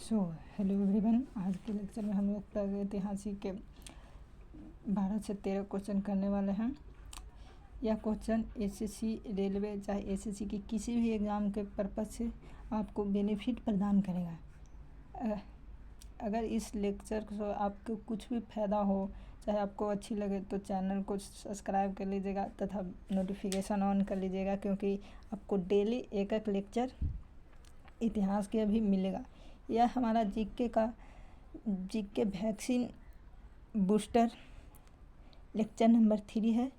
So hello everyone, आज के lecture में हम लोग प्रागैतिहासिक के 12 से 13 क्वेश्चन करने वाले हैं। यह क्वेश्चन एसएससी, रेलवे चाहे एसएससी की किसी भी एग्ज़ाम के पर्पज़ से आपको बेनिफिट प्रदान करेगा। अगर इस लेक्चर से आपको कुछ भी फ़ायदा हो, चाहे आपको अच्छी लगे, तो चैनल को सब्सक्राइब कर लीजिएगा तथा नोटिफिकेशन ऑन कर लीजिएगा, क्योंकि आपको डेली एक एक लेक्चर इतिहास के भी मिलेगा। यह हमारा GK vaccine booster lecture number 3 है,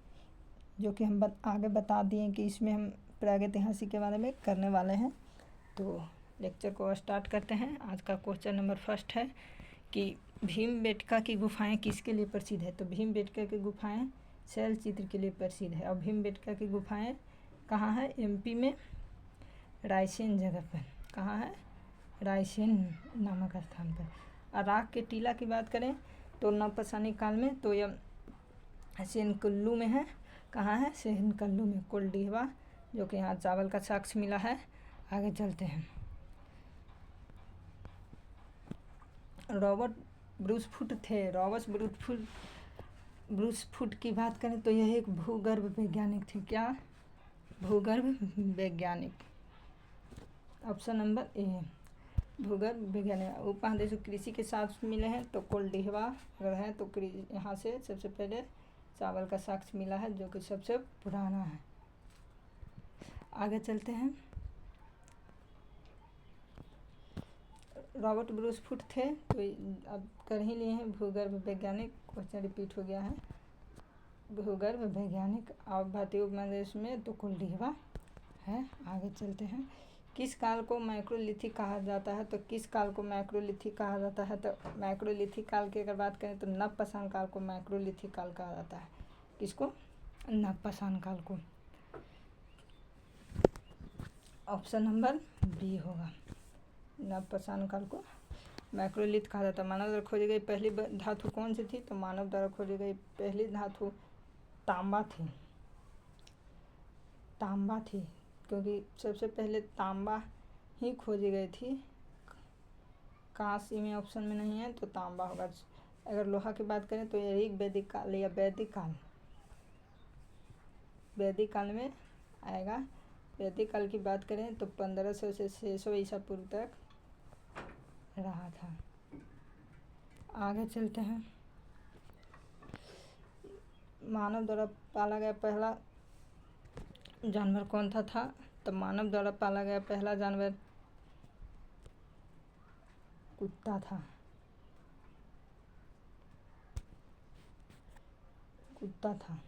जो कि हम आगे बता दिए कि इसमें हम प्रागैतिहासिक के बारे में करने वाले हैं। तो लेक्चर को स्टार्ट करते हैं। आज का क्वेश्चन नंबर फर्स्ट है कि भीमबेटका की गुफाएं किसके लिए प्रसिद्ध है। तो भीमबेटका की गुफाएं शैल चित्र के लिए प्रसिद्ध है। और भीमबेटका की गुफाएं कहाँ है? एमपी में रायसेन जगह पर। कहाँ है? रायसेन नामक स्थान पर। अराक के टीला की बात करें तो नवपाषाणी काल में तो यह सेनकल्लू में है। कहाँ है? सेनकल्लू में। कोल्डिहवा, जो कि यहाँ चावल का साक्ष्य मिला है। आगे चलते हैं। रॉबर्ट ब्रूसफुट थे। रॉबर्ट ब्रूसफुट की बात करें तो यह एक भूगर्भ वैज्ञानिक थे। क्या? भूगर्भ वैज्ञानिक। ऑप्शन नंबर ए, भूगर्भ वैज्ञानिक। उपमहादेश कृषि के साथ मिले हैं तो कोल्डिहवा अगर है तो यहाँ से सबसे पहले चावल का साक्ष्य मिला है, जो कि सबसे पुराना है। आगे चलते हैं। रॉबर्ट ब्रूसफुट थे तो अब कर ही लिए हैं भूगर्भ वैज्ञानिक। क्वेश्चन रिपीट हो गया है। भूगर्भ वैज्ञानिक और भारतीय उपमहादेश में तो कोल्डिहवा है। आगे चलते हैं। किस काल को मैक्रोलिथिक कहा जाता है? तो किस काल को मैक्रोलिथिक कहा जाता है? तो मैक्रोलिथिक काल की अगर बात करें तो नवपाषाण काल को मैक्रोलिथिक काल कहा जाता है। किसको? नवपाषाण काल को। ऑप्शन नंबर बी होगा। नवपाषाण काल को मैक्रोलिथ कहा जाता है। मानव द्वारा खोजी गई पहली धातु कौन सी थी? तो मानव द्वारा खोजी गई पहली धातु तांबा थी। तांबा थी, क्योंकि सबसे पहले तांबा ही खोजी गई थी। कांस्य में ऑप्शन में नहीं है तो तांबा होगा। अगर लोहा की बात करें तो यह वैदिक काल या वैदिक काल, वैदिक काल में आएगा। वैदिक काल की बात करें तो 1500 से 600 ईसा पूर्व तक रहा था। आगे चलते हैं। मानव द्वारा पाला गया पहला जानवर कौन था? तो मानव द्वारा पाला गया पहला जानवर कुत्ता था। कुत्ता था।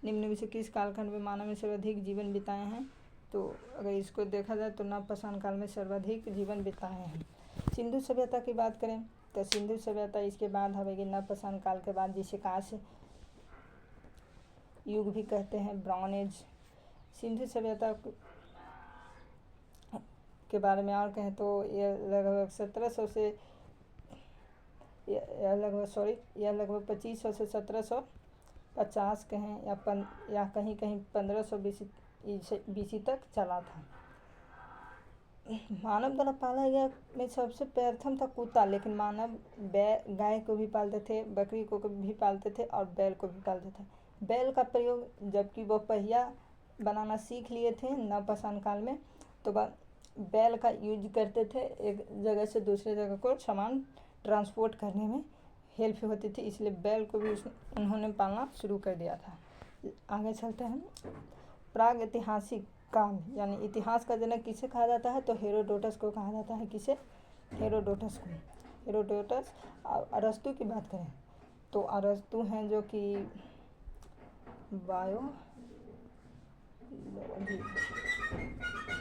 निम्न में से किस कालखंड में मानव ने सर्वाधिक जीवन बिताए हैं? तो अगर इसको देखा जाए तो नवपाषाण काल में सर्वाधिक जीवन बिताए हैं। सिंधु सभ्यता की बात करें तो सिंधु सभ्यता इसके बाद आवेगी, नवपाषाण काल के बाद, जिसे कांस्य युग भी कहते हैं, ब्रॉन्ज एज। सिंधु सभ्यता के बारे में और कहें तो यह लगभग 1700 से यह लगभग 2500 से 1750 कहें या कहीं कहीं 1500 बीसी तक चला था। मानव द्वारा पाला गया में सबसे प्रथम था कुत्ता, लेकिन मानव गाय को भी पालते थे, बकरी को भी पालते थे और बैल को भी पालते थे। बैल का प्रयोग जबकि वो पहिया बनाना सीख लिए थे नवपाषाण काल में, तो बैल का यूज करते थे। एक जगह से दूसरे जगह को सामान ट्रांसपोर्ट करने में हेल्प होती थी, इसलिए बैल को भी उन्होंने पालना शुरू कर दिया था। आगे चलते हैं। प्रागैतिहासिक काल यानी इतिहास का जनक किसे कहा जाता है? तो हेरोडोटस को कहा जाता है। किसे? हेरोडोटस को। हेरोडोटस। अरस्तु की बात करें तो अरस्तु हैं जो कि बायोलॉजी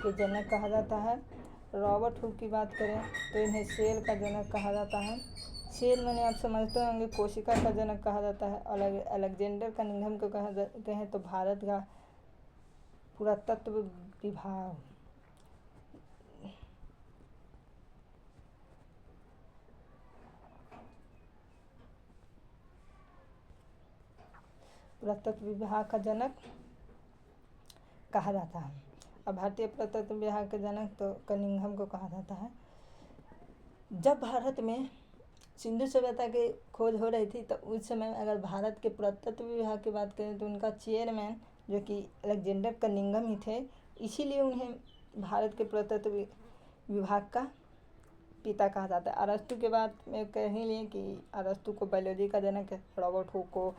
के जनक कहा जाता है। रॉबर्ट हुक की बात करें तो इन्हें सेल का जनक कहा जाता है। सेल मैंने आप समझते होंगे कोशिका का जनक कहा जाता है। अलेक्जेंडर कनिंघम को कहें तो भारत का पुरातत्व विभाग, पुरातत्व विभाग का जनक कहा जाता है। अब भारतीय पुरातत्व विभाग के जनक तो कनिंघम को कहा जाता है। जब भारत में सिंधु सभ्यता की खोज हो रही थी तो उस समय अगर भारत के पुरातत्व विभाग की बात करें तो उनका चेयरमैन जो कि अलेक्जेंडर कनिंघम ही थे, इसीलिए उन्हें भारत के पुरातत्व विभाग का पिता कहा जाता है। अरस्तु के बाद में कह ही लिए कि अरस्तु को बायोलॉजी का जनक है, रॉबर्ट हुक को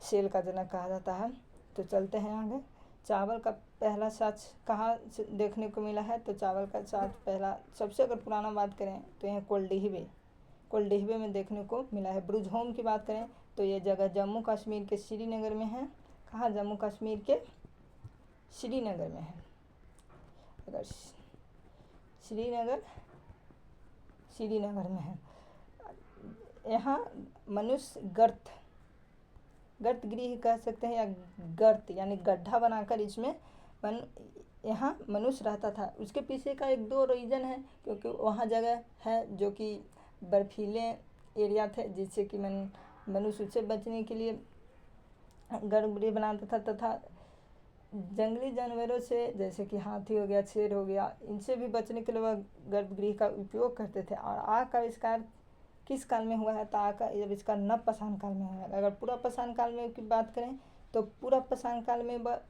सेल का जनक कहा जाता है। तो चलते हैं आगे। चावल का पहला साक्ष कहाँ से देखने को मिला है? तो चावल का साक्ष पहला सबसे अगर पुराना बात करें तो यह कोल्डिहबे में देखने को मिला है। ब्रुजहोम की बात करें तो ये जगह जम्मू कश्मीर के श्रीनगर में है। कहाँ? जम्मू कश्मीर के श्रीनगर में है। अगर श्रीनगर में है। यहाँ मनुष्य गर्त गृह कह सकते हैं या गर्त यानी गड्ढा बनाकर इसमें यहाँ मनुष्य रहता था। उसके पीछे का एक दो रीज़न है, क्योंकि वहाँ जगह है जो कि बर्फीले एरिया थे, जिससे कि मनुष्य उससे बचने के लिए गर्भगृह बनाता था, तथा जंगली जानवरों से जैसे कि हाथी हो गया, शेर हो गया, इनसे भी बचने के लिए वह गर्भगृह का उपयोग करते थे। और आग का आविष्कार किस काल में हुआ है? तो आग का आविष्कार नवपाषाण काल में हुआ है। अगर पूरा पाषाण काल में की बात करें तो पूरा पाषाण काल में वह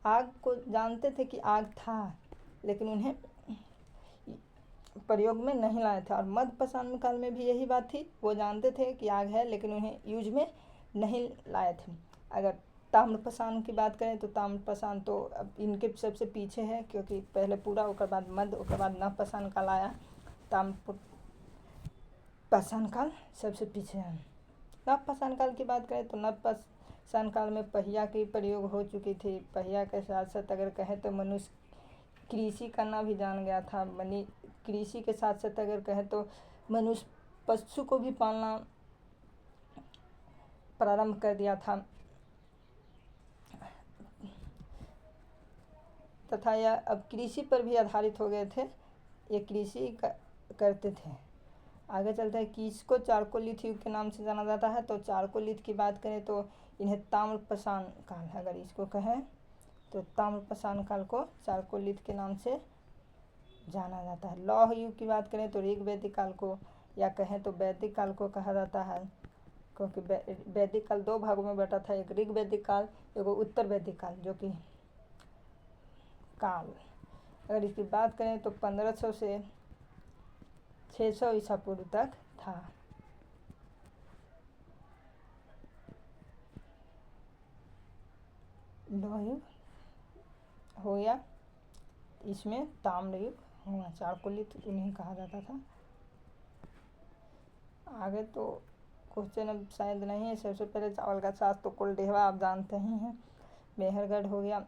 आग को जानते थे कि आग था, लेकिन उन्हें प्रयोग में नहीं लाए थे। और मध्य पाषाण काल में भी यही बात थी, वो जानते थे कि आग है लेकिन उन्हें यूज में नहीं लाए थे। अगर ताम्रपाषाण की बात करें तो ताम्रपाषाण तो अब इनके सबसे पीछे है, क्योंकि पहले पूरा, उसके बाद मध्य, उसके बाद नवपाषाण काल आया। ताम्रपाषाण काल सबसे पीछे है। नवपाषाण काल की बात करें तो नवपाषाण काल में पहिया की प्रयोग हो चुकी थी। पहिया के साथ साथ अगर कहें तो मनुष्य कृषि करना भी जान गया था। कृषि के साथ साथ अगर कहें तो मनुष्य पशु को भी पालना प्रारंभ कर दिया था, तथा यह अब कृषि पर भी आधारित हो गए थे, ये कृषि करते थे। आगे चलते हैं। किसको चारकोलिथ युग के नाम से जाना जाता है? तो चारकोलिथ की बात करें तो इन्हें ताम्रपाषाण काल, अगर इसको कहें तो ताम्रपाषाण काल को चारकोलिथ के नाम से जाना जाता है। लौह युग की बात करें तो ऋग वैदिक काल को, या कहें तो वैदिक काल को कहा जाता है, क्योंकि वैदिक काल दो भागों में बटा था, एक ऋग वैदिक काल, एक उत्तर वैदिक काल, जो कि काल अगर इसकी बात करें तो 1500 से 600 ईसा पूर्व तक था। लौह युग हो गया, इसमें ताम्र युग हुआ, चारकोलिथ इन्हें कहा जाता था। आगे तो क्वेश्चन अब शायद नहीं है। सबसे पहले चावल का साग तो कोल्डिहवा आप जानते ही हैं। मेहरगढ़ हो गया।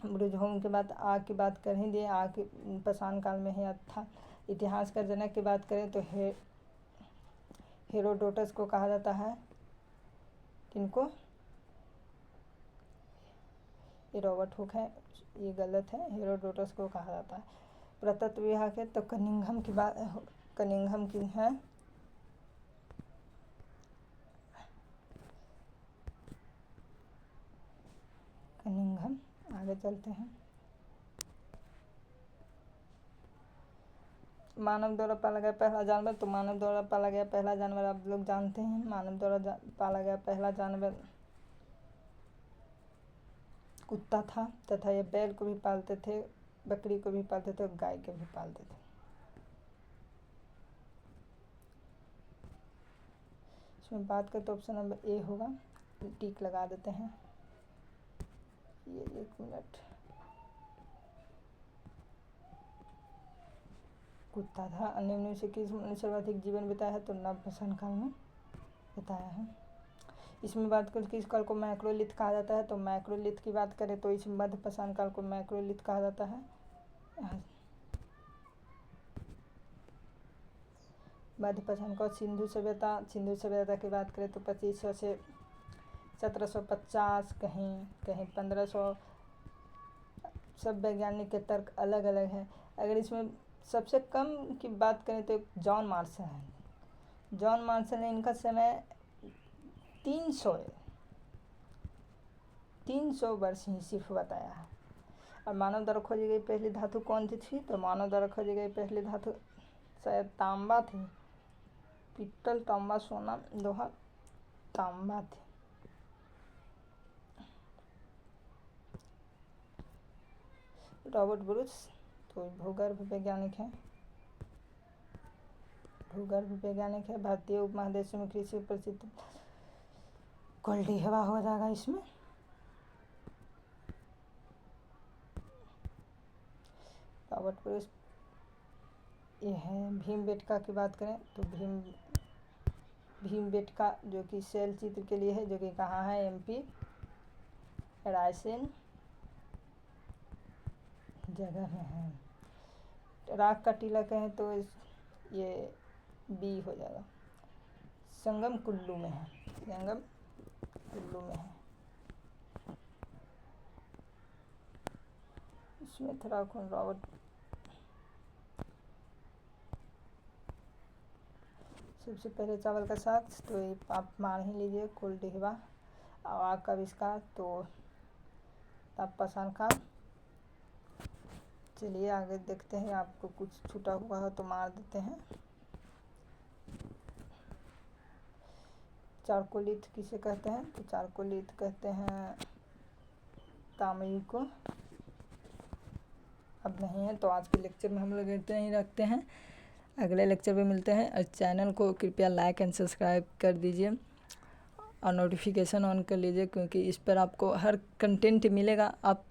ब्रुजहोम के बाद आग की बात कर ही दिए, आग पाषाण काल में ही था। इतिहास का जनक की बात करें तो हेरोडोटस को कहा जाता है। किनको? ये रॉबर्ट हुक है, ये गलत है, हेरोडोटस को कहा जाता है। पुरातत्व विभाग है तो कनिंघम की है। कनिंघम। आगे चलते हैं। मानव द्वारा पाला गया पहला जानवर, तो मानव द्वारा पाला गया पहला जानवर आप लोग जानते हैं। मानव द्वारा पाला गया पहला जानवर कुत्ता था, तथा ये बैल को भी पालते थे, बकरी को भी पालते थे और गाय को भी पालते थे। इसमें बात करें तो ऑप्शन नंबर ए होगा। टिक लगा देते हैं। ये 1 मिनट। कुत्ता था। अन्य में से किस सर्वाधिक जीवन बिताया है? तो नवपाषाण काल में बताया है। इसमें बात करें किस काल को मैक्रोलिथ कहा जाता है? तो मैक्रोलिथ की बात करें तो इस मध्य पाषाण काल को मैक्रोलिथ कहा जाता है। मध्य पाषाण का सिंधु सभ्यता की बात करें तो 2500 से 1750, कहीं 1500। सब वैज्ञानिक के तर्क अलग अलग हैं। अगर इसमें सबसे कम की बात करें तो जॉन मार्शल है। जॉन मार्शल ने इनका समय 300 वर्ष ही सिर्फ बताया है। और मानव द्वारा खोजी गई पहली धातु कौन सी थी? तो मानव द्वारा खोजी गई पहली धातु शायद तांबा थी, पित्तल, तांबा, सोना, लोहा, तांबा थी। रॉबर्ट ब्रूस तो भूगर्भ वैज्ञानिक है, भूगर्भ वैज्ञानिक है। भारतीय उपमहादेश में कृषि प्रसिद्ध कोल्डिहवा हो जाएगा इसमें। रॉबर्ट ब्रूस ये है। भीमबेटका की बात करें तो भीमबेटका जो कि शैल चित्र के लिए है, जो कि कहाँ है, एमपी रायसेन जगह में है। राख का टीला कहें तो ये बी हो जाएगा। संगम कुल्लू में है, संगम कुल्लू में है। इसमें थोड़ा रॉबर्ट सबसे पहले चावल का साग तो ये आप मान ही लीजिए कोल्डिहवा। आग का आविष्कार तो ताप्पासान खान। चलिए आगे देखते हैं, आपको कुछ छूटा हुआ हो तो मार देते हैं। चारकोलिथ किसे कहते हैं, तो चारकोलिथ कहते हैं तांबे को। अब नहीं है तो आज के लेक्चर में हम लोग इतना ही रखते हैं, अगले लेक्चर में मिलते हैं। और चैनल को कृपया लाइक एंड सब्सक्राइब कर दीजिए और नोटिफिकेशन ऑन कर लीजिए, क्योंकि इस पर आपको हर कंटेंट मिलेगा। आप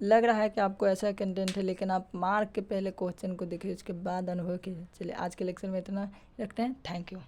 लग रहा है कि आपको ऐसा कंटेंट है, लेकिन आप मार्क के पहले क्वेश्चन को देखिए, उसके बाद अनुभव कीजिए। चलिए आज के लेक्चर में इतना रखते हैं। Thank you.